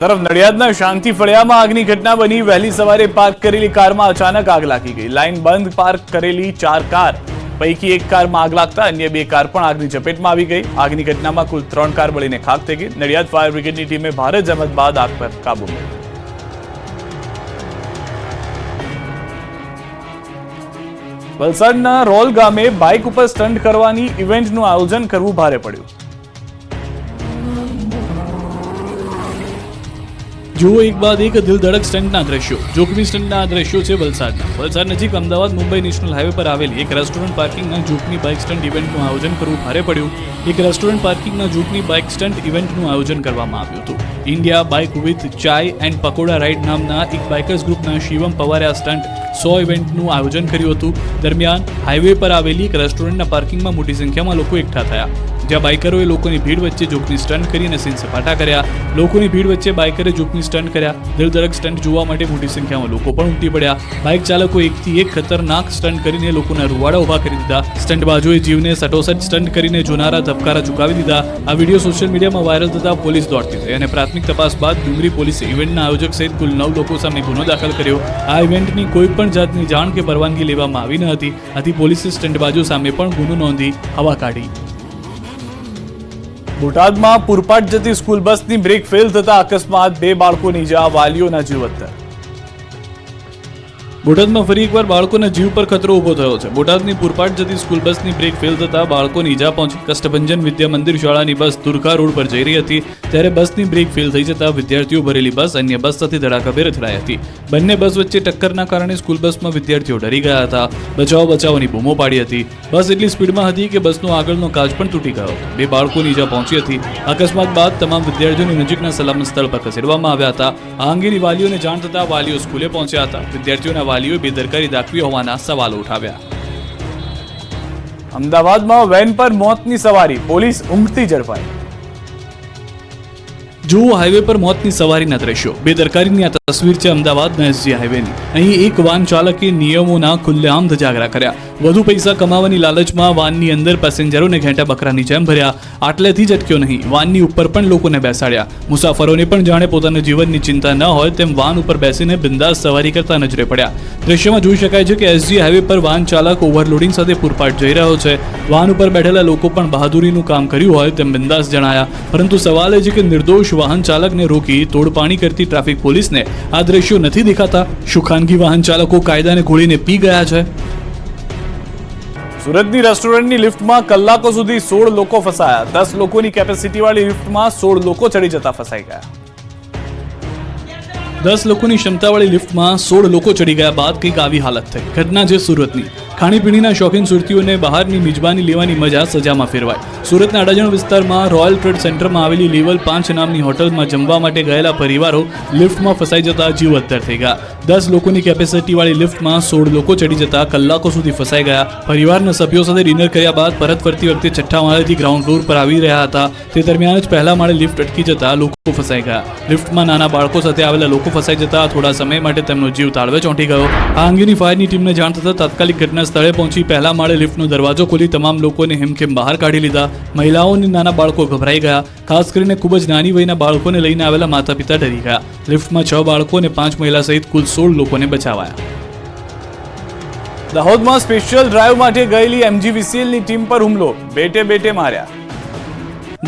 તરફ નડિયાદના શાંતિ ફળિયામાં આગની ઘટના બની। વહેલી સવારે પાર્ક કરેલી કારમાં અચાનક આગ લાગી ગઈ। લાઇન બંધ પાર્ક કરેલી 4 કાર પૈકી એક કારમાં આગ લાગતા અન્ય 2 કાર પણ આગની ઝપેટમાં આવી ગઈ। આગની ઘટનામાં કુલ 3 કાર બળીને ખાક થઈ ગઈ। નડિયાદ ફાયર બ્રિગેડની ટીમે ભારે જહેમત બાદ આગ પર કાબુ મેળવ્યો। વલસાડના રોલ ગામે બાઇક ઉપર સ્ટન્ટ કરવાની ઇવેન્ટનું આયોજન કરવું ભારે પડ્યું। જો એક બાદ એક દિલ ધડક સ્ટન્ટના દ્રશ્યો। જોખમી સ્ટન્ટના દ્રશ્યો છે વલસાડ નજીક અમદાવાદ મુંબઈ નેશનલ હાઈવે પર આવેલી એક રેસ્ટોરન્ટ પાર્કિંગના જોખમી બાઇક સ્ટન્ટ ઇવેન્ટનું આયોજન કરવું ભારે પડ્યું। એક રેસ્ટોરન્ટ પાર્કિંગના જોખમી બાઇક સ્ટન્ટ ઇવેન્ટનું આયોજન કરવામાં આવ્યું હતું। ઇન્ડિયા બાઇક વિથ ચાય એન્ડ પકોડા રાઇડ નામના એક બાઇકર્સ ગ્રુપના શિવમ પવારે આ સ્ટન્ટ 100 ઇવેન્ટનું આયોજન કર્યું હતું। દરમિયાન હાઈવે પર આવેલી એક રેસ્ટોરન્ટના પાર્કિંગમાં મોટી સંખ્યામાં લોકો એકઠા થયા, જ્યાં બાઇકરોએ લોકોની ભીડ વચ્ચે જોખમી સ્ટન્ટ કરીને સીન સપાટા કર્યા। લોકોની ભીડ વચ્ચે બાઇકરે જોખમી સ્ટન્ટ કર્યા। દિલધડક સ્ટન્ટ જોવા માટે મોટી સંખ્યામાં લોકો પણ ઉમટી પડ્યા। બાઇક ચાલકો એકથી એક ખતરનાક સ્ટન્ટ કરીને લોકોના રૂવાડા ઉભા કરી દીધા। સ્ટન્ટબાજોએ જીવને સટોસટ સ્ટન્ટ કરીને જોનારા ધબકારા ચુકાવી દીધા। આ વિડીયો સોશિયલ મીડિયામાં વાયરલ થતા પોલીસ દોડતી થઈ અને પ્રાથમિક તપાસ બાદ ડુંગરી પોલીસે ઇવેન્ટના આયોજક સહિત કુલ 9 લોકો સામે ગુનો દાખલ કર્યો। આ ઇવેન્ટની કોઈ પણ જાતની જાણ કે પરવાનગી લેવામાં આવી ન હતી, આથી પોલીસે સ્ટન્ટબાજો સામે પણ ગુનો નોંધી હવા કાઢી। બોટાદમાં પૂરપાટ જતી સ્કૂલ બસની બ્રેક ફેલ થતા અકસ્માત, 2 બાળકોની ઇજા, વાલીઓના જીવ અદ્ધર। બોટાદમાં ફરી એકવાર બાળકોના જીવ પર ખતરો ઉભો થયો છે। બોટાદની પૂરપાટ જતી સ્કૂલ બસની બ્રેક ફેલ થતા બાળકોની ઇજા પહોંચી। કષ્ટભંજન વિદ્યા મંદિર શાળાની બસ દુર્ગા રોડ પર જઈ રહી હતી, ત્યારે બસની બ્રેક ફેલ થઈ જતા વિદ્યાર્થીઓ ભરેલી બસ અન્ય બસ સાથે ધડાકાભેર અથડાઈ હતી। બંને બસ વચ્ચે ટક્કરના કારણે સ્કૂલ બસમાં વિદ્યાર્થીઓ ડરી ગયા હતા, બચાવની બૂમો પાડી હતી। બસ એટલી સ્પીડમાં હતી કે બસનો આગળનો કાચ પણ તૂટી ગયો હતો। 2 બાળકોની ઇજા પહોંચી હતી। અકસ્માત બાદ તમામ વિદ્યાર્થીઓને નજીકના સલામત સ્થળ પર ખસેડવામાં આવ્યા હતા। આ અંગેની વાલીઓને જાણ થતા વાલીઓ સ્કૂલે પહોંચ્યા હતા। વિદ્યાર્થીઓના વાલીઓએ બેદરકારી દાખવી હોવાના સવાલો ઉઠાવ્યા। અમદાવાદમાં વેન પર મોતની સવારી, પોલીસ ઊંઘતી ઝડપાઈ। જુઓ હાઈવે પર મોતની સવારીના દ્રશ્યો। બેદરકારીની આ તસવીર છે અમદાવાદના એસજી હાઈવેની। અહીં એક વાન ચાલકે નિયમોના ખુલ્લેઆમ ધજાગરા કર્યા। વધુ પૈસા કમાવાની લાલચમાં વાનની અંદર પેસેન્જરોને ઘેંટા બકરાની જેમ ભર્યા। આટલેથી જ અટક્યો નહીં, વાનની ઉપર પણ લોકોને બેસાડ્યા। મુસાફરોને પણ જાણે પોતાના જીવનની ચિંતા ન હોય તેમ વાન ઉપર બેસીને બિંદાસ સવારી કરતા નજરે પડ્યા। દ્રશ્યમાં જોઈ શકાય છે કે એસજી હાઈવે પર વાન ચાલક ઓવરલોડિંગ સાથે પૂરપાટ જઈ રહ્યો છે। વાન ઉપર બેઠેલા લોકો પણ બહાદુરીનું કામ કર્યું હોય તેમ બિંદાસ જણાયા। પરંતુ સવાલ એ છે કે નિર્દોષ વાહન ચાલકને રોકી તોડપાણી કરતી ટ્રાફિક પોલીસને આ દ્રશ્યો નથી દેખાતા? શું ખાનગી વાહન ચાલકો કાયદાને ઘોળીને પી ગયા છે? સુરતની રેસ્ટોરન્ટની લિફ્ટમાં કલાકો સુધી 16 લોકો ફસાયા। 10 લોકોની કેપેસિટીવાળી લિફ્ટમાં 16 લોકો ચડી જતા ફસાઈ ગયા। 10 લોકોની ક્ષમતાવાળી લિફ્ટમાં 16 લોકો ચડી ગયા બાદ કંઈક આવી હાલત થઈ। ઘટના છે સુરતની। ખાણીપીણીના શોખીન સુરતીઓને બહારની મિજબાની લેવાની મજા સજામાં ફેરવાય। સુરતના અડાજણ વિસ્તારમાં રોયલ ટ્રેડ સેન્ટરમાં આવેલી લેવલ 5 નામની હોટલમાં જમવા માટે ગયેલા પરિવારો લિફ્ટમાં ફસાઈ જતા જીવ અદ્ધર થઈ ગયા। 10 લોકોની કેપેસિટીવાળી લિફ્ટમાં 16 લોકો ચડી જતા કલાકો સુધી ફસાઈ ગયા। પરિવારના સભ્યો સાથે ડિનર કર્યા બાદ પરત ફરતી વખતે 6થા માળેથી ગ્રાઉન્ડ ફ્લોર પર આવી રહ્યા હતા। તે દરમિયાન જ પહેલા માળે લિફ્ટ અટકી જતા લોકો ફસાઈ ગયા। લિફ્ટમાં નાના બાળકો સાથે આવેલા લોકો ફસાઈ જતા થોડા સમય માટે તેમનો જીવ તાળવે ચોંટી ગયો। આ અંગેની ફાયરની ટીમને જાણ થતા તાત્કાલિક ઘટના સ્થળે પહોંચી પહેલા માળે લિફ્ટનો દરવાજો ખોલી તમામ લોકોને હેમખેમ બહાર કાઢી લીધા। મહિલાઓ અને નાના બાળકો ગભરાઈ ગયા। ખાસ કરીને ખૂબ જ નાની વયના બાળકોને લઈને આવેલા માતા પિતા ડરી ગયા। લિફ્ટમાં 6 બાળકો અને 5 મહિલા સહિત કુલ 16 લોકોને બચાવાયા। દાહોદમાં સ્પેશિયલ ડ્રાઈવ માટે ગયેલી MGVCLની ટીમ પર હુમલો, બેટે માર્યા।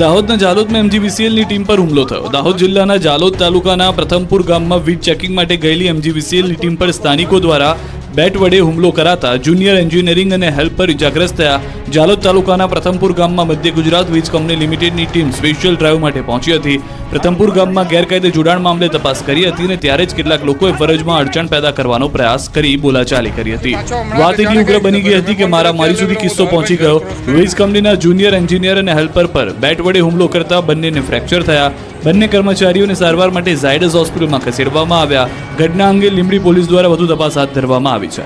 દાહોદના જાલોદમાં MGVCLની ટીમ પર હુમલો થયો। દાહોદ જિલ્લાના જાલોદ તાલુકાના પ્રથમપુર ગામમાં વીજ ચેકિંગ માટે ગયેલી MGVCLની ટીમ પર સ્થાનિકો દ્વારા બેટ વડે હુમલો કરાતા જુનિયર એન્જિનિયરિંગ અને હેલ્પર ઇજાગ્રસ્ત થયા। જાલોદ તાલુકાના પ્રથમપુર ગામમાં મધ્ય ગુજરાત વીજ કંપની લિમિટેડની ટીમ સ્પેશિયલ ડ્રાઈવ માટે પહોંચી હતી। પ્રથમપુર ગામમાં ગેરકાયદે જોડાણ મામલે તપાસ કરી હતી અને ત્યારે જ કેટલાક લોકોએ ફરજમાં અડચણ પેદા કરવાનો પ્રયાસ કરી બોલાચાલી કરી હતી। વાત એટલી ઉગ્ર બની ગઈ હતી કે મારી સુધી કિસ્સો પહોંચી ગયો। વીજ કંપનીના જુનિયર એન્જિનિયર અને હેલ્પર પર બેટ વડે હુમલો કરતા બંનેને ફ્રેક્ચર થયા। બંને કર્મચારીઓને સારવાર માટે ઝાયડસ હોસ્પિટલમાં ખસેડવામાં આવ્યા। ઘટના અંગે લીંબડી પોલીસ દ્વારા વધુ તપાસ હાથ ધરવામાં આવી છે।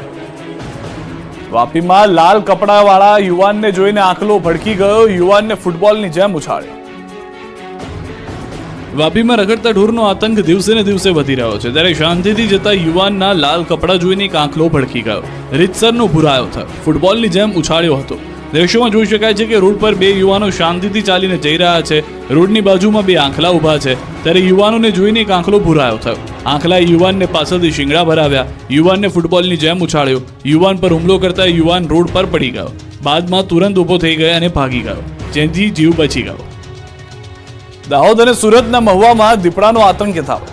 વાપીમાં લાલ કપડાવાળા યુવાનને જોઈને આંખલો ભડકી ગયો। યુવાનને ફૂટબોલની જેમ ઉછાળ્યો। વાપીમાં રખડતા ઢોરનો આતંક દિવસે ને દિવસે વધી રહ્યો છે, ત્યારે શાંતિથી જતા યુવાનના લાલ કપડા જોઈને એક આંખલો ભડકી ગયો। રીતસરનો ભુરાયો થયો, ફૂટબોલની જેમ ઉછાળ્યો હતો। દ્રશ્યોમાં જોઈ શકાય છે કે રોડ પર બે યુવાનો શાંતિથી ચાલીને જઈ રહ્યા છે. રોડની બાજુમાં બે આંખલા ઊભા છે. ત્યારે યુવાનોને જોઈને એક આંખલો ભૂરાયો થયો. આંખલાએ યુવાનને પાછળથી શિંગડા ભરાવ્યા. યુવાનને ફૂટબોલની જેમ ઉછાળ્યો. યુવાન પર હુમલો કરતા યુવાન રોડ પર પડી ગયો. બાદમાં તુરંત ઊભો થઈ ગયો અને ભાગી ગયો, જેથી જીવ બચી ગયો. દાહોદ અને સુરતના મહુવામાં દીપડાનો આતંક યથાવત.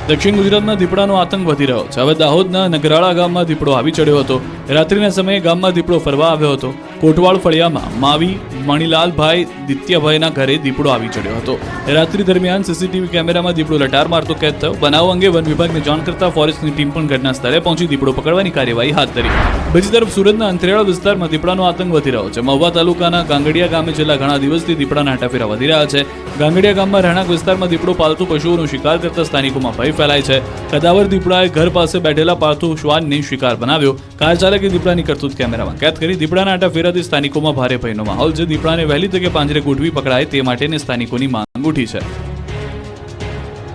દક્ષિણ ગુજરાતમાં દીપડાનો આતંક વધી રહ્યો છે. હવે દાહોદના નગરાળા ગામમાં દીપડો આવી ચડ્યો હતો. રાત્રિના સમયે ગામમાં દીપડો ફરવા આવ્યો હતો. કોટવાળ ફળિયામાં માવી મણીલાલભાઈ દિત્યાભાઈના ઘરે દીપડો આવી ચડ્યો હતો. રાત્રિ દરમિયાન સીસીટીવી કેમેરામાં દીપડો લટાર મારતો કેદ થયો. બનાવ અંગે વન વિભાગને જાણ કરતા ફોરેસ્ટની ટીમ પણ ઘટના સ્થળે પહોંચી દીપડો પકડવાની કાર્યવાહી હાથ ધરી. બીજી તરફ સુરતના અંતરિયાળ વિસ્તારમાં દીપડાનો આતંક વધી રહ્યો છે. મહુવા તાલુકાના ગાંગડિયા ગામે છેલ્લા ઘણા દિવસથી દીપડાના હટાફેરા વધી રહ્યા છે. ગાંગડિયા ગામમાં રહેણાંક વિસ્તારમાં દીપડો પાલતુ પશુઓનો શિકાર કરતા સ્થાનિકોમાં ભય ફેલાય છે. કદાવર દીપડાએ ઘર પાસે બેઠેલા પાલતુ શ્વાનને શિકાર બનાવ્યો. કાર ચાલકે દીપડાની કરતૂત કેમેરામાં કેદ કરી. દીપડાના હટાફેરાથી સ્થાનિકોમાં ભારે ભયનો માહોલ છે. દીપડાને વહેલી તકે પાંજરે ગોઠવી પકડાય તે માટેની સ્થાનિકોની માંગ ઉઠી છે.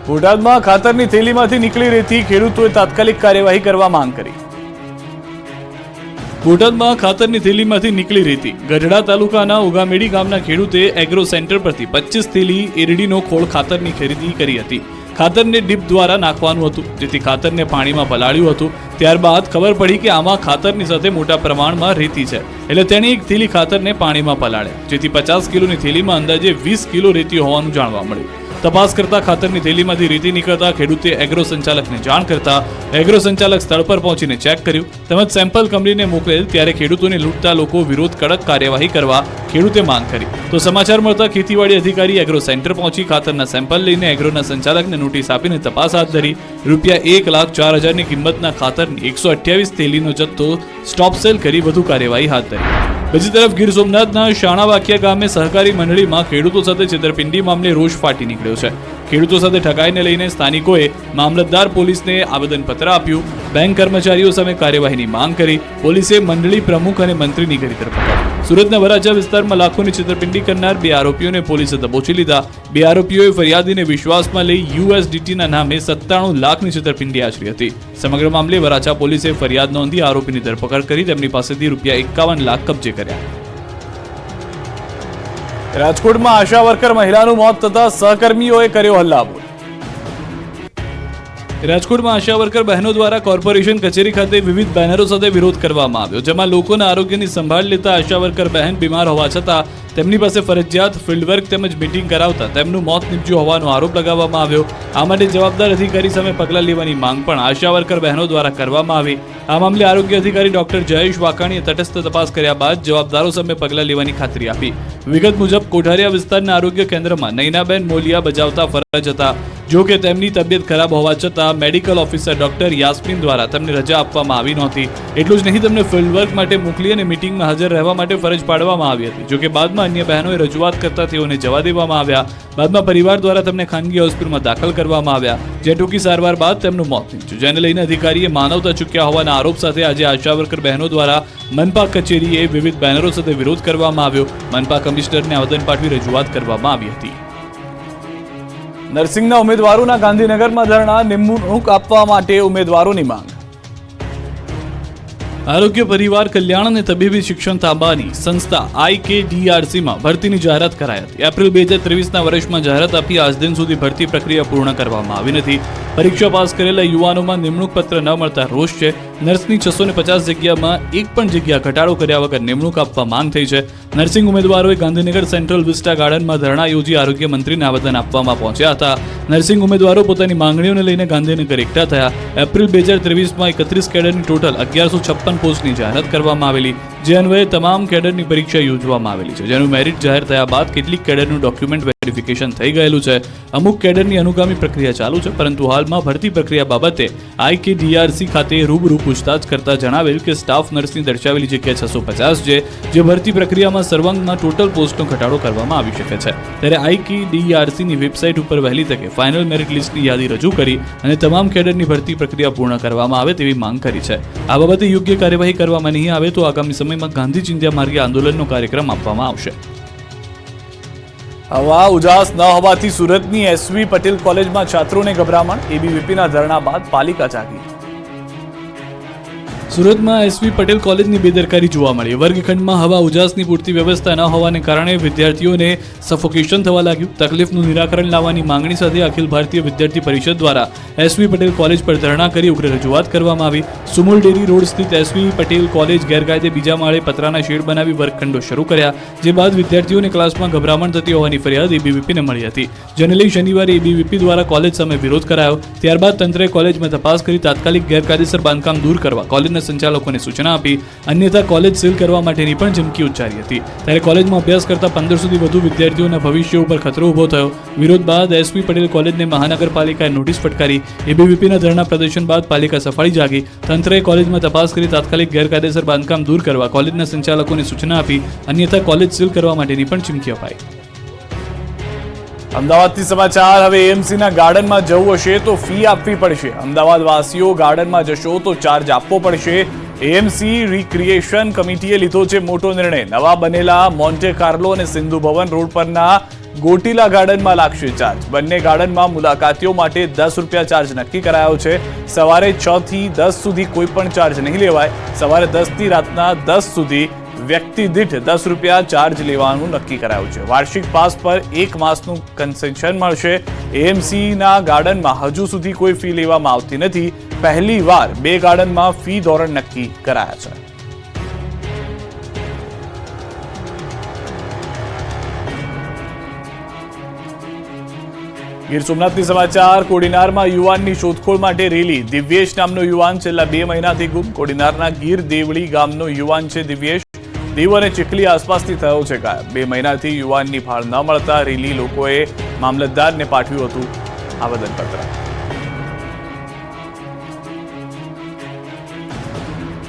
બોટાદમાં ખાતરની થેલીમાંથી નીકળી રહેતી ખેડૂતોએ તાત્કાલિક કાર્યવાહી કરવા માંગ કરી. બોટાદમાં ખાતરની થેલીમાંથી નીકળી રહેતી ગઢડા તાલુકાના ઉગામેડી ગામના ખેડૂતે એગ્રો સેન્ટર પરથી 25 થેલી એરડીનો ખોળ ખાતરની ખરીદી કરી હતી. ખાતરને ડીપ દ્વારા નાખવાનું હતું, જેથી ખાતરને પાણીમાં પલાળ્યું હતું. ત્યારબાદ ખબર પડી કે આમાં ખાતરની સાથે મોટા પ્રમાણમાં રેતી છે, એટલે તેણે એક થેલી ખાતરને પાણીમાં પલાળ્યા, જેથી 50 કિલોની થેલીમાં અંદાજે 20 કિલો રેતી હોવાનું જાણવા મળ્યું. તપાસ કરતા ખાતરની થેલીમાંથી રેતી નીકળતા ખેડૂતે એગ્રો સંચાલકને જાણ કરતા એગ્રો સંચાલક સ્થળ પર પહોંચીને ચેક કર્યું તેમજ સેમ્પલ કંપનીને મોકલેલ. ત્યારે ખેડૂતોને લૂંટતા લોકો વિરુદ્ધ કડક કાર્યવાહી કરવા ખેડૂતે માંગ કરી. તો સમાચાર મળતા ખેતીવાડી અધિકારી એગ્રો સેન્ટર પહોંચી ખાતરના સેમ્પલ લઈને એગ્રોના સંચાલકને નોટિસ આપીને તપાસ હાથ ધરી. રૂપિયા 1,04,000ની કિંમતના ખાતરની 128 થેલીનો જથ્થો સ્ટોપ સેલ કરી વધુ કાર્યવાહી હાથ ધરી. બીજી તરફ ગીર સોમનાથના શાણાવાકિયા ગામે સહકારી મંડળીમાં ખેડૂતો સાથે છેતરપિંડી મામલે રોષ ફાટી નીકળ્યો છે. ખેડૂતો સાથે ઠગાઈને લઈને સ્થાનિકોએ મામલતદાર પોલીસને આવેદનપત્ર આપ્યું. બેંક કર્મચારીઓ સામે કાર્યવાહીની માંગ કરી. પોલીસે મંડળી પ્રમુખ અને મંત્રીની કરી ધરપકડ. સુરતના વરાછા વિસ્તારમાં લાખોની છેતરપિંડી કરનાર 2 આરોપીઓને પોલીસે દબોચી લીધા. 2 આરોપીઓએ ફરિયાદીને વિશ્વાસમાં લઈ USDTના નામે 97 લાખની છેતરપિંડી આચરી હતી. સમગ્ર મામલે વરાછા પોલીસે ફરિયાદ નોંધી આરોપીની ધરપકડ કરી તેમની પાસેથી રૂપિયા 51 લાખ કબજે કર્યા. રાજકોટમાં આશા વર્કર મહિલાનું મોત થતા સહકર્મીઓએ કર્યો હલ્લાબોલ. રાજકોટમાં આશા વર્કર બહેનો દ્વારા કોર્પોરેશન કચેરી ખાતે વિવિધ બેનરો સાથે વિરોધ કરવામાં આવ્યો, જેમાં લોકોના આરોગ્યની સંભાળ લેતા આશા વર્કર બહેન બીમાર હોવા છતાં તેમની પાસે ફરજિયાત ફિલ્ડવર્ક તેમજ મીટિંગ કરાવતા તેમનું મોત નીપજ્યું હોવાનો આરોપ લગાવવામાં આવ્યો. આ માટે જવાબદાર અધિકારી સામે પગલાં લેવાની માંગ પણ આશા વર્કર બહેનો દ્વારા કરવામાં આવી. આ મામલે આરોગ્ય અધિકારી ડોક્ટર જયેશ વાકાણીએ તટસ્થ તપાસ કર્યા બાદ જવાબદારો સામે પગલાં લેવાની ખાતરી આપી. વિગત મુજબ કોઠારિયા વિસ્તારના આરોગ્ય કેન્દ્રમાં નૈનાબેન મોલિયા બજાવતા ફરજ હતા. જો કે તેમની તબિયત ખરાબ હોવા છતાં મેડિકલ ઓફિસર ડોક્ટર યાસ્મીન દ્વારા તેમને રજા આપવામાં આવી નહોતી. એટલું જ નહીં, તેમને ફિલ્ડવર્ક માટે મોકલી અને મીટિંગમાં હાજર રહેવા માટે ફરજ પાડવામાં આવી હતી. જો કે બાદમાં અન્ય બહેનોએ રજૂઆત કરતા તેઓને જવા દેવામાં આવ્યા. બાદમાં પરિવાર દ્વારા તેમને ખાનગી હોસ્પિટલમાં દાખલ કરવામાં આવ્યા, જ્યાં ટૂંકી સારવાર બાદ તેમનું મોત નીપજ્યું. જેને લઈને અધિકારીએ માનવતા ચૂક્યા હોવાના આરોપ સાથે આજે આશા વર્કર બહેનો દ્વારા મનપા કચેરીએ વિવિધ બેનરો સાથે વિરોધ કરવામાં આવ્યો. મનપા કમિશનરને આવેદન પાઠવી રજૂઆત કરવામાં આવી હતી. નર્સિંગના ઉમેદવારોના ગાંધીનગરમાં ધરણા, નિમણૂક આપવા માટે ઉમેદવારોની માંગ. આરોગ્ય પરિવાર કલ્યાણ અને તબીબી શિક્ષણ તાબાની સંસ્થા IKDRCમાં ભરતીની જાહેરાત કરાઈ હતી. એપ્રિલ 2023ના વર્ષમાં જાહેરાત આપી આજ દિન સુધી ભરતી પ્રક્રિયા પૂર્ણ કરવામાં આવી નથી. પરીક્ષા પાસ કરેલા યુવાનોમાં નિમણૂક પત્ર ન મળતા રોષ છે. નર્સની 650 જગ્યામાં એક પણ જગ્યા ઘટાડો કર્યા વગર નિમણૂક આપવા માંગ થઈ છે. નર્સિંગ ઉમેદવારોએ ગાંધીનગર સેન્ટ્રલ વિસ્ટા ગાર્ડનમાં ધરણા યોજી આરોગ્ય મંત્રીને આવેદન આપવામાં પહોંચ્યા હતા. નર્સિંગ ઉમેદવારો પોતાની માંગણીઓને લઈને ગાંધીનગર એકઠા થયા. એપ્રિલ 2023માં 31 કેડરની ટોટલ 1156 પોસ્ટની જાહેરાત કરવામાં આવેલી, જે અન્વયે તમામ કેડરની પરીક્ષા યોજવામાં આવેલી છે, જેનું મેરિટ જાહેર થયા બાદ કેટલીક કેડરનું ડોક્યુમેન્ટ વેરિફિકેશન થઈ ગયેલું છે. અમુક કેડરની અનુગામી પ્રક્રિયા ચાલુ છે, પરંતુ હાલમાં ભરતી પ્રક્રિયા બાબતે IKDRC ખાતે રૂબરૂ પૂછતાછ કરતા જણાવેલ કે સ્ટાફ નર્સની દર્શાવેલી જગ્યા 650 છે, જે ભરતી પ્રક્રિયામાં સર્વાંગમાં ટોટલ પોસ્ટનો ઘટાડો કરવામાં આવી શકે છે. ત્યારે IKDRCની વેબસાઇટ ઉપર વહેલી તકે ફાઇનલ મેરિટ લિસ્ટની યાદી રજૂ કરી અને તમામ કેડરની ભરતી પ્રક્રિયા પૂર્ણ કરવામાં આવે તેવી માંગ કરી છે. આ બાબતે યોગ્ય કાર્યવાહી કરવામાં નહીં આવે તો આગામી સમયમાં ગાંધી ચિંધ્યા માર્ગે આંદોલનનો કાર્યક્રમ આપવામાં આવશે. હવા ઉજાસ ન હોવાથી સુરતની SV પટેલ કોલેજમાં છાત્રોને ગભરામણ, ABVPના ધરણા બાદ પાલિકા જાગી. સુરતમાં એસવી પટેલ કોલેજની બેદરકારી જોવા મળી. વર્ગખંડમાં હવા ઉજાસની પૂરતી વ્યવસ્થા ન હોવાને કારણે વિદ્યાર્થીઓને સફોકેશન થવા લાગ્યું. તકલીફનું નિરાકરણ લાવવાની માંગણી સાથે અખિલ ભારતીય વિદ્યાર્થી પરિષદ દ્વારા એસવી પટેલ કોલેજ પર ધરણા કરી ઉગ્ર રજૂઆત કરવામાં આવી. સુમુલ ડેરી રોડ સ્થિત એસવી પટેલ કોલેજ ગેરકાયદે બીજા માળે પતરાના શેડ બનાવી વર્ગખંડો શરૂ કર્યા, જે બાદ વિદ્યાર્થીઓને ક્લાસમાં ગભરામણ થતી હોવાની ફરિયાદ એબીવીપીને મળી હતી, જેને લઈ શનિવારે એબીવીપી દ્વારા કોલેજ સામે વિરોધ કરાયો. ત્યારબાદ તંત્રે કોલેજમાં તપાસ કરી તાત્કાલિક ગેરકાયદેસર બાંધકામ દૂર કરવા કોલેજના સંચાલકોને સૂચના આપી, અન્યથા કોલેજ સીલ કરવા માટેની પણ ધમકી ઉચ્ચારી હતી. ત્યારે કોલેજમાં અભ્યાસ કરતા 1500 થી વધુ વિદ્યાર્થીઓના ભવિષ્ય ઉપર ખતરો ઊભો થયો. વિરોધ બાદ એસવી પટેલ કોલેજને મહાનગરપાલિકાએ નોટિસ ફટકારી. એબીવીપીના ધરણા પ્રદર્શન બાદ પાલિકા સફાળી જાગી. તંત્રએ કોલેજમાં તપાસ કરી તાત્કાલિક ગેરકાયદેસર બાંધકામ દૂર કરવા કોલેજના સંચાલકોને સૂચના આપી, અન્યથા કોલેજ સીલ કરવા માટેની પણ ચીમકી અપાઈ. અમદાવાદથી સમાચાર. હવે એએમસીના ગાર્ડનમાં જવું હશે તો ફી આપવી પડશે. અમદાવાદ વાસીઓ ગાર્ડનમાં જશો તો ચાર્જ આપવો પડશે. એએમસી રિક્રિએશન કમિટીએ લીધો છે મોટો નિર્ણય. નવા બનેલા મોન્ટે કાર્લો અને સિંધુ ભવન રોડ પરના ગોટીલા ગાર્ડનમાં લાગશે ચાર્જ. બંને ગાર્ડનમાં મુલાકાતીઓ માટે ₹10 ચાર્જ નક્કી કરાયો છે. સવારે 6 થી 10 સુધી કોઈ પણ ચાર્જ નહીં લેવાય. સવારે 10 થી રાતના 10 સુધી વ્યક્તિ દીઠ ₹10 ચાર્જ લેવાનું નક્કી કરાયું છે. વાર્ષિક પાસ પર 1 માસનું કન્સેશન મળશે. એએમસીના ગાર્ડનમાં હજુ સુધી કોઈ ફી લેવામાં આવતી નથી. પહેલી વાર 2 ગાર્ડનમાં ફી ધોરણ નક્કી કરાયા છે. ગીર સોમનાથથી સમાચાર. કોડીનારમાં યુવાનની શોધખોળ માટે રેલી. દિવ્યેશ નામનો યુવાન છેલ્લા 2 મહિનાથી ગુમ. કોડીનારના ગીર દેવળી ગામનો યુવાન છે દિવ્યેશ. દીવ અને ચીખલી આસપાસથી થયો છે ગાયબ. 2 મહિનાથી યુવાનની ભાળ ન મળતા રેલી લોકોએ મામલતદારને પાઠવ્યું હતું આવેદનપત્ર.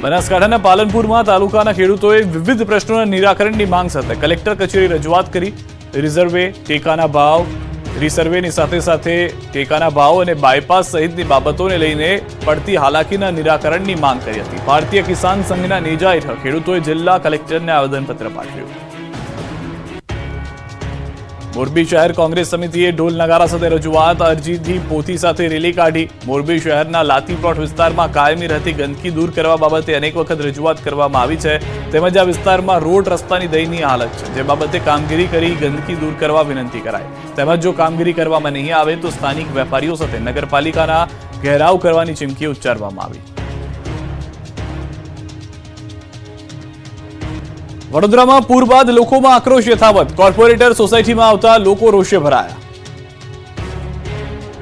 બનાસકાંઠાના પાલનપુરમાં તાલુકાના ખેડૂતોએ વિવિધ પ્રશ્નોના નિરાકરણની માંગ સાથે કલેક્ટર કચેરી રજૂઆત કરી. રિસર્વેની સાથે ટેકાના ભાવ અને બાયપાસ સહિતની બાબતોને લઈને પડતી હાલાકીના નિરાકરણની માંગ કરી હતી. ભારતીય કિસાન સંઘના નેજા હેઠળ ખેડૂતોએ જિલ્લા કલેક્ટરને આવેદનપત્ર પાઠવ્યું. મોરબી શહેર કોંગ્રેસ સમિતિએ ઢોલ નગારા સાથે રજૂઆત, અરજીથી પોથી સાથે રેલી કાઢી. મોરબી શહેરના લાતી પ્લોટ વિસ્તારમાં કાયમી રહેતી ગંદકી દૂર કરવા બાબતે અનેક વખત રજૂઆત કરવામાં આવી છે. તેમજ આ વિસ્તારમાં રોડ રસ્તાની દયનીય હાલત છે, જે બાબતે કામગીરી કરી ગંદકી દૂર કરવા વિનંતી કરાઈ. તેમજ જો કામગીરી કરવામાં નહીં આવે તો સ્થાનિક વેપારીઓ સાથે નગરપાલિકાના ઘેરાવ કરવાની ચીમકી ઉચ્ચારવામાં આવી. વડોદરામાં પૂર બાદ લોકોમાં આક્રોશ યથાવત. કોર્પોરેટર સોસાયટીમાં આવતા લોકો રોષે ભરાયા.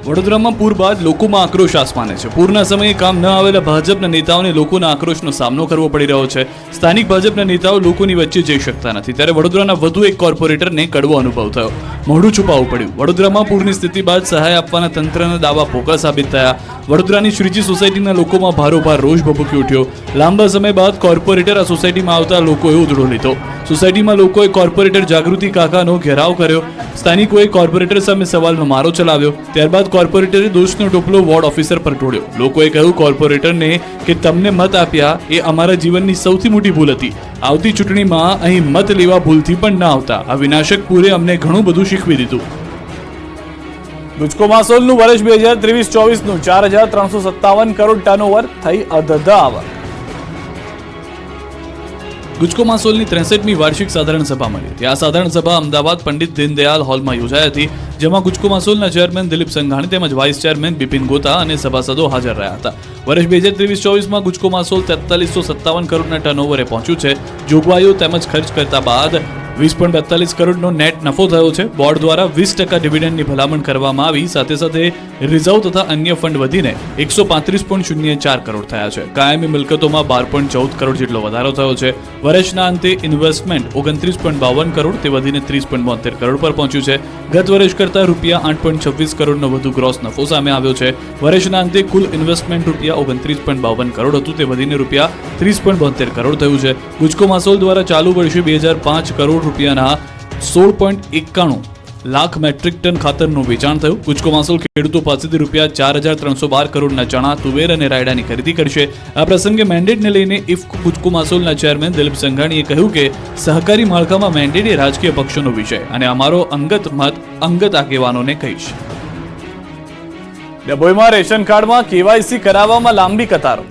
વડોદરામાં પૂર બાદ લોકોમાં આક્રોશ આસમાને છે. પૂરના સમયે કામ ન આવેલા ભાજપના નેતાઓને લોકોના આક્રોશનો સામનો કરવો પડી રહ્યો છે. સ્થાનિક ભાજપના નેતાઓ લોકોની વચ્ચે જઈ શકતા નથી, ત્યારે વડોદરાના વધુ એક કોર્પોરેટરને કડવો અનુભવ થયો. મોઢું છુપાવવું પડ્યું. વડોદરામાં પૂરની સ્થિતિ બાદ સહાય આપવાના તંત્રના દાવા પોકળ સાબિત થયા. વડોદરાની શ્રીજી સોસાયટીના લોકોમાં ભારોભાર રોષ ભભૂકી ઉઠ્યો. લાંબા સમય બાદ કોર્પોરેટર આ સોસાયટીમાં આવતા લોકોએ ઉધડો લીધો. સોસાયટીમાં લોકોએ કોર્પોરેટર જાગૃતિ કાકાનો ઘેરાવ કર્યો. સ્થાનિકોએ કોર્પોરેટર સામે સવાલનો મારો ચલાવ્યો. ત્યારબાદ કોર્પોરેટરે દોષનો ટોપલો વોર્ડ ઓફિસર પર ઢોળ્યો. લોકોએ કહ્યું કોર્પોરેટરને કે તમને મત આપ્યા એ અમારા જીવનની સૌથી મોટી ભૂલ હતી. આવતી ચૂંટણીમાં અહીં મત લેવા ભૂલથી પણ ન આવતા. આ વિનાશક પૂરે અમને ઘણું બધું શીખવી દીધું. ગુજકોમાસોલનું વર્ષ 2023-24નું 4357 કરોડ ટર્નઓવર થઈ અધધ આવક. ગુજકોમાસોલની 63મી વાર્ષિક સાધારણ સભા મળી હતી. આ સાધારણ સભા અમદાવાદ પંડિત દીનદયાળ હોલમાં યોજાઈ હતી, જેમાં ગુજકોમાસોલના ચેરમેન દિલીપ સંઘાણી તેમજ વાઇસ ચેરમેન બિપિન ગોતા અને સભાસદો હાજર રહ્યા હતા. વર્ષ 2023-24માં ગુજકોમાસોલ 4357 કરોડના ટર્નઓવરે પહોંચ્યું છે. જોગવાઈઓ તેમજ ખર્ચ કરતા બાદ 20.42 કરોડનો નેટ નફો થયો છે. બોર્ડ દ્વારા 20% ડિવિડન્ડની ભલામણ કરવામાં આવી. સાથે રિઝર્વ તથા અન્ય ફંડ વધીને 135.04 કરોડ થયા છે. કાયમી મિલકતોમાં 12.14 કરોડ જેટલો વધારો થયો છે. વર્ષના અંતે ઇન્વેસ્ટમેન્ટ 29.52 કરોડ તે વધીને 30.72 કરોડ પર પહોંચ્યું છે. ગત વર્ષ કરતાં ₹8.26 કરોડનો વધુ ગ્રોસ નફો સામે આવ્યો છે. વર્ષના અંતે કુલ ઇન્વેસ્ટમેન્ટ ₹29.52 કરોડ હતું, તે વધીને ₹30.72 કરોડ થયું છે. ગુજકોમાસોલ દ્વારા ચાલુ વર્ષે 2005 કરોડ રૂપિયાના 16.91 લાખ મેટ્રિક ટન ખાતરનું વેચાણ થયું. ગુજકોમાસોલ ખેડૂતો પાસેથી ₹4312 કરોડના ચણા, તુવેર અને રાયડાની ખરીદી કરશે. આ પ્રસંગે મેન્ડેટને લઈને ઇફકો ગુજકોમાસોલના ચેરમેન દિલીપ સંઘાણીએ કહ્યું કે સહકારી માળખામાં મેન્ડેટ એ રાજકીય પક્ષોનો વિષય અને અમારો અંગત મત અંગત આગેવાનોને કહીશ. ડભોઈમાં રેશન કાર્ડમાં કેવાયસી કરાવવામાં લાંબી કતારો.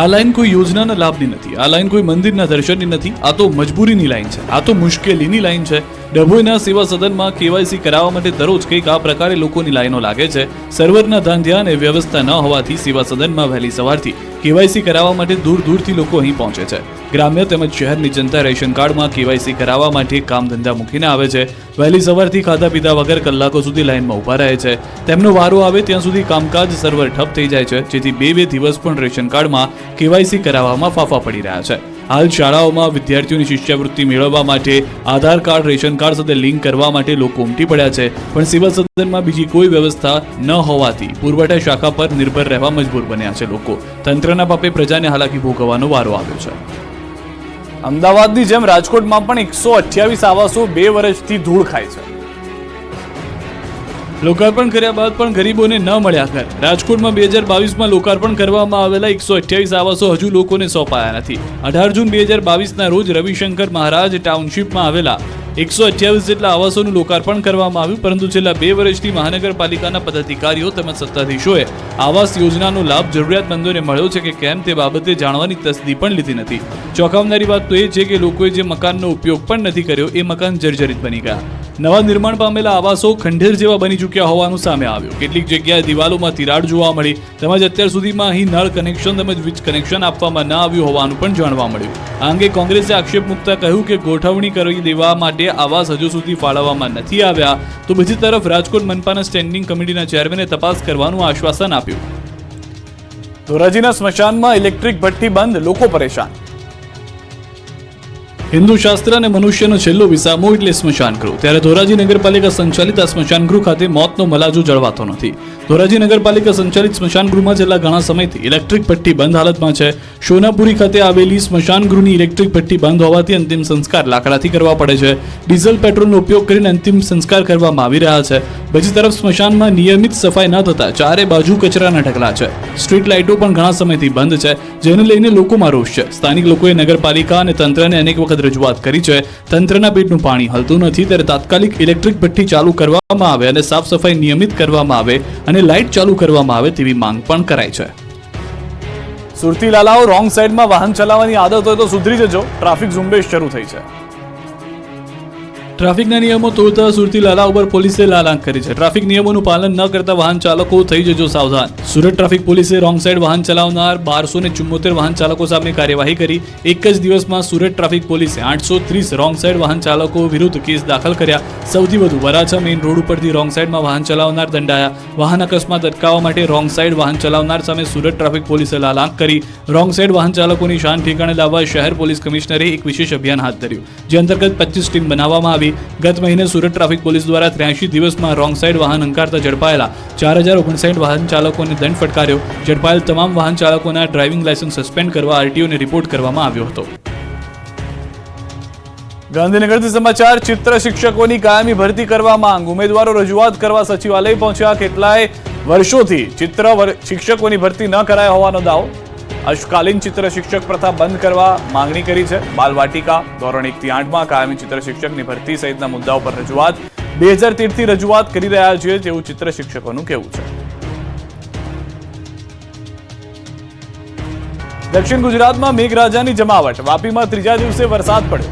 આ લાઈન કોઈ યોજનાના લાભની નથી, આ લાઈન કોઈ મંદિરના દર્શનની નથી, આ તો મજબૂરીની લાઈન છે, આ તો મુશ્કેલીની લાઈન છે. ડભોઈના સેવા સદનમાં કેવાયસી કરાવવા માટે દરરોજ કંઈક આ પ્રકારે લોકોની લાઈનો લાગે છે. સર્વરના ધાંધ્યા અને વ્યવસ્થા ન હોવાથી સેવા સદનમાં વહેલી સવારથી કેવાયસી કરાવવા માટે દૂર દૂરથી લોકો અહીં પહોંચે છે. ગ્રામ્ય તેમજ શહેરની જનતા રેશન કાર્ડમાં કેવાયસી કરાવવા માટે કામ ધંધા મૂકીને આવે છે. વહેલી સવારથી ખાધા પીધા વગર કલાકો સુધી લાઈનમાં ઊભા રહે છે. તેમનો વારો આવે ત્યાં સુધી કામકાજ સર્વર ઠપ થઈ જાય છે, જેથી બે દિવસ પણ રેશન કાર્ડમાં કેવાયસી કરાવવામાં ફાફા પડી રહ્યા છે. હાલ શાળાઓમાં વિદ્યાર્થીઓની શિષ્યવૃત્તિ મેળવવા માટે આધાર કાર્ડ રેશન કાર્ડ સાથે લિંક કરવા માટે લોકો ઉમટી પડ્યા છે, પણ સેવા સદનમાં બીજી કોઈ વ્યવસ્થા ન હોવાથી પુરવઠા શાખા પર નિર્ભર રહેવા મજબૂર બન્યા છે લોકો. તંત્રના પાપે પ્રજાને હાલાકી ભોગવવાનો વારો આવ્યો છે. અમદાવાદની જેમ રાજકોટમાં પણ 128 આવાસો 2 વર્ષથી ધૂળ ખાય છે. લોકાર્પણ કર્યા બાદ પણ ગરીબોને ન મળ્યા ઘર. રાજકોટમાં 2022માં લોકાર્પણ કરવામાં આવેલા 128 આવાસો હજુ લોકોને સોંપાયા નથી. 18 જૂન 2022ના રોજ રવિશંકર મહારાજ ટાઉનશીપમાં આવેલા 128 જેટલા આવાસોનું લોકાર્પણ કરવામાં આવ્યું, પરંતુ છેલ્લા 2 વર્ષથી મહાનગરપાલિકાના પદાધિકારીઓ તેમજ સત્તાધીશોએ આવાસ યોજનાનો લાભ જરૂરિયાતમંદોને મળ્યો છે કે કેમ તે બાબતે જાણવાની તસ્દી પણ લીધી નથી. ચોંકાવનારી વાત તો એ છે કે લોકોએ જે મકાનનો ઉપયોગ પણ નથી કર્યો એ મકાન જર્જરિત બની ગયા. નવા નિર્માણ પામેલા આવાસો ખંડેર જેવા બની ચૂક્યા હોવાનું સામે આવ્યું. કેટલીક જગ્યાએ દિવાલોમાં તિરાડ જોવા મળી, તેમજ અત્યાર સુધીમાં અહીં નળ કનેક્શન તેમજ વીજ કનેક્શન આપવામાં ન આવ્યું હોવાનું પણ જાણવા મળ્યું. આ અંગે કોંગ્રેસે આક્ષેપ મૂકતા કહ્યું કે ગોઠવણી કરી દેવા માટે આવાસ હજુ સુધી ફાળવવામાં નથી આવ્યા, તો બીજી તરફ રાજકોટ મનપાના સ્ટેન્ડિંગ કમિટીના ચેરમેને તપાસ કરવાનું આશ્વાસન આપ્યું. ધોરાજીના સ્મશાનમાં ઇલેક્ટ્રિક ભઠ્ઠી બંધ, લોકો પરેશાન. હિન્દુ શાસ્ત્ર અને મનુષ્યનો છેલ્લો વિસામો એટલે સ્મશાન ગૃહ. ત્યારે ધોરાજી નગરપાલિકા સંચાલિત આ સ્મશાન ગૃહ ખાતે મોતનો મલાજો જળવાતો નથી. ધોરાજી નગરપાલિકા સંચાલિત સ્મશાન ગૃહમાં છેલ્લા ઘણા સમયથી ઇલેક્ટ્રિક ભઠ્ઠી બંધ હાલતમાં છે. શોનાપુરી ખાતે આવેલી સ્મશાન ગૃહની ઇલેક્ટ્રિક ભઠ્ઠી બંધ હોવાથી અંતિમ સંસ્કાર લાકડાથી કરવા પડે છે. ડીઝલ પેટ્રોલનો ઉપયોગ કરીને અંતિમ સંસ્કાર કરવામાં આવી રહ્યા છે. બીજી તરફ સ્મશાનમાં નિયમિત સફાઈ ન થતા ચારે બાજુ કચરાના ઢગલા છે. સ્ટ્રીટ લાઇટો પણ ઘણા સમયથી બંધ છે, જેને લઈને લોકોમાં રોષ છે. સ્થાનિક લોકોએ નગરપાલિકા અને તંત્રને અનેક વખત રજૂઆત કરી છે. તંત્રના પેટનું પાણી હલતું નથી, ત્યારે તાત્કાલિક ઇલેક્ટ્રિક ભઠ્ઠી ચાલુ કરવામાં આવે અને સાફ સફાઈ નિયમિત કરવામાં આવે અને લાઇટ ચાલુ કરવામાં આવે તેવી માંગ પણ કરાઈ છે. સુરતી લાલાઓ રોંગ સાઈડમાં વાહન ચલાવવાની આદત હોય તો સુધરી જજો, ટ્રાફિક ઝુંબેશ શરૂ થઈ છે. ટ્રાફિકના નિયમો તોડતા સુરતી લાલા ઉપર પોલીસે લાલાંક કરી છે. ટ્રાફિક નિયમોનું પાલન ન કરતા વાહન ચાલકો થઈ જજો સાવધાન. સુરત ટ્રાફિક પોલીસે રોંગ સાઈડ વાહન ચલાવનાર 1274 વાહન ચાલકો સામે કાર્યવાહી કરી. એક જ દિવસમાં સુરત ટ્રાફિક પોલીસે 830 રોંગ સાઈડ વાહન ચાલકો વિરુદ્ધ કેસ દાખલ કર્યા. સૌથી વધુ વરાછા મેઇન રોડ ઉપરથી રોંગ સાઈડમાં વાહન ચલાવનાર દંડાયા. વાહન અકસ્માત અટકાવવા માટે રોંગ સાઈડ વાહન ચલાવનાર સામે સુરત ટ્રાફિક પોલીસે લાલાંક કરી. રોંગ સાઈડ વાહન ચાલકોની શાન ઠેકાણે લાવવા શહેર પોલીસ કમિશનરે એક વિશેષ અભિયાન હાથ ધર્યું, જે અંતર્ગત 25 ટીમ બનાવવામાં આવી. ગત મહિને સુરત ટ્રાફિક પોલીસ દ્વારા 83 દિવસમાં રોંગ સાઈડ વાહન હંકારતા ઝડપાયેલા 4059 વાહન ચાલકોને દંડ ફટકાર્યો. ઝડપાયેલ તમામ વાહન ચાલકોના ડ્રાઇવિંગ લાયસન્સ સસ્પેન્ડ કરવા આરટીઓને રિપોર્ટ કરવામાં આવ્યો હતો. ગાંધીનગરથી સમાચાર. ચિત્ર શિક્ષકોની કાયમી ભરતી કરવા માંગ. ઉમેદવારો રજૂઆત કરવા સચિવાલય પહોંચ્યા. કેટલાય વર્ષોથી ચિત્ર શિક્ષકોની ભરતી ન કરાયા હોવાનો દાવો. અશકાલીન ચિત્ર શિક્ષક પ્રથા બંધ કરવા માંગણી કરી છે. બાલવાટિકા, ધોરણ 1 થી 8માં કાયમી ચિત્ર શિક્ષકની ભરતી સહિતના મુદ્દાઓ પર રજૂઆત 2013થી રજૂઆત કરી રહ્યા છીએ તેવું ચિત્ર શિક્ષકોનું કહેવું છે. દક્ષિણ ગુજરાતમાં મેઘરાજાની જમાવટ. વાપીમાં ત્રીજા દિવસે વરસાદ પડ્યો.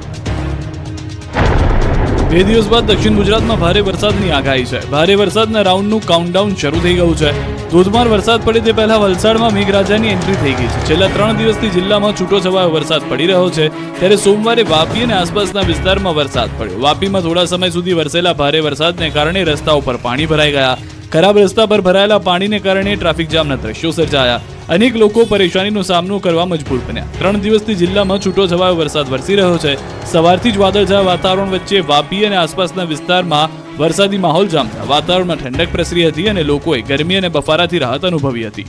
2 દિવસ બાદ દક્ષિણ ગુજરાતમાં ભારે વરસાદની આગાહી છે. ભારે વરસાદના રાઉન્ડનું કાઉન્ટડાઉન શરૂ થઈ ગયું છે. ધોધમાર વરસાદ પડે તે પહેલા વલસાડમાં મેઘરાજાની એન્ટ્રી થઈ ગઈ છે. છેલ્લા 3 દિવસથી જિલ્લામાં છૂટોછવાયો વરસાદ પડી રહ્યો છે, ત્યારે સોમવારે વાપી અને આસપાસના વિસ્તારમાં વરસાદ પડ્યો. વાપીમાં થોડા સમય સુધી વરસેલા ભારે વરસાદને કારણે રસ્તાઓ પર પાણી ભરાઈ ગયા. ખરાબ રસ્તા પર ભરાયેલા પાણીને કારણે ટ્રાફિક જામના દ્રશ્યો સર્જાયા. અનેક લોકો પરેશાનીનો સામનો કરવા મજબૂર બન્યા. 3 દિવસથી જિલ્લામાં છૂટોછવાયો વરસાદ વરસી રહ્યો છે. સવારથી જ વાદળછાયા વાતાવરણ વચ્ચે વાપી અને આસપાસના વિસ્તારમાં વરસાદી માહોલ જામતા વાતાવરણમાં ઠંડક પ્રસરી હતી અને લોકોએ ગરમી અને બફારાથી રાહત અનુભવી હતી.